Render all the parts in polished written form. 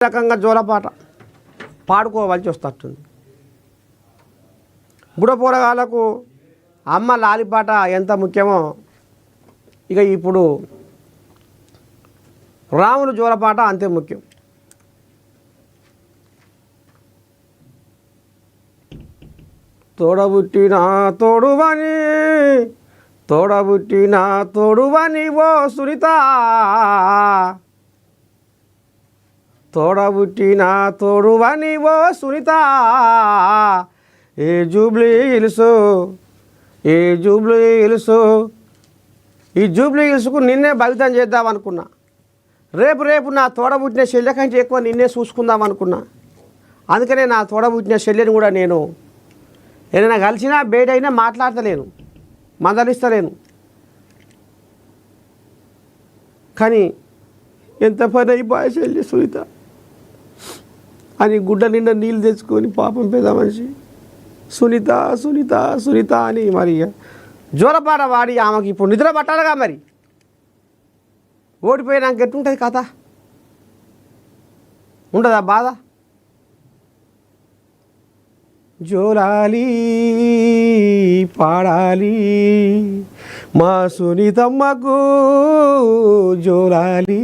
రకంగా జోలపాట పాడుకోవాల్సి వస్తుంది. బుడపోరగాళ్ళకు అమ్మ లాలిపాట ఎంత ముఖ్యమో ఇక ఇప్పుడు రాములు జోలపాట అంతే ముఖ్యం. తోడబుట్టిన తోడువని ఓ సునీత, తోడబుట్టిన తోడువని ఓ సునీత, ఏ జూబ్లీ హిల్స్ ఈ జూబ్లీ హిల్స్కు నిన్నే భవితం చేద్దాం అనుకున్నా. రేపు నా తోడబుట్టిన చెల్లె కంటే ఎక్కువ నిన్నే చూసుకుందాం అనుకున్నా. అందుకనే నా తోడబుట్టిన చెల్లెని కూడా నేను ఏదైనా కలిసినా బయటైనా మాట్లాడతలేను, మందలిస్తలేను. కానీ ఎంత పని అయిపోయా చెల్లి సునీత అని గుడ్డ నిండా నీళ్ళు తెచ్చుకొని పాపం పెద్ద మనిషి సునీత సునీత సునీత అని మరి జోలపాట వాడి ఆమెకి ఇప్పుడు నిద్ర పట్టాలిగా. మరి ఓడిపోయినాక ఎట్టుంటుంది కథ? ఉండదా బాధ? జోలాలి పాడాలి మా సునీతమ్మకు, జోలాలి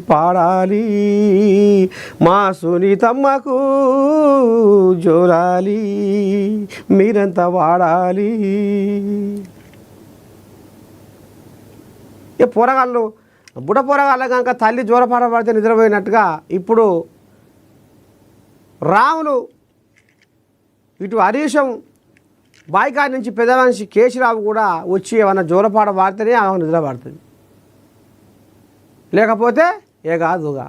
పాడాలి మా సునీతమ్మకు, జోలాలి మీరంతా వాడాలి. ఇక పోరగాళ్ళు బుడ పోరగాళ్ళ కనుక తల్లి జోలపాట పడితే నిద్రపోయినట్టుగా ఇప్పుడు రాములు ఇటు హరీశం బాయికాడి నుంచి పెద్ద మనిషి కేశీరావు కూడా వచ్చి ఏమన్నా జోలపాట పాడితేనే ఆమెకు నిద్ర పడుతుంది, లేకపోతే ఏ కాదుగా.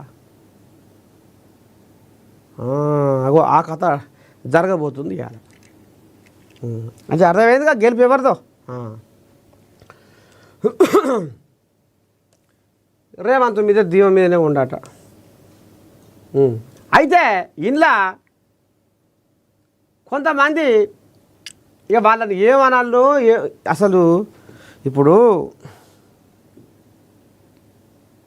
అగో ఆ కథ జరగబోతుంది ఇవాళ. అంటే అర్థమైందిగా గెలుపు ఎవరితో. రేవంత్ మీద దీవం మీదనే ఉండట. అయితే ఇంట్లో కొంతమంది ఇక వాళ్ళని ఏమనాలో అసలు ఇప్పుడు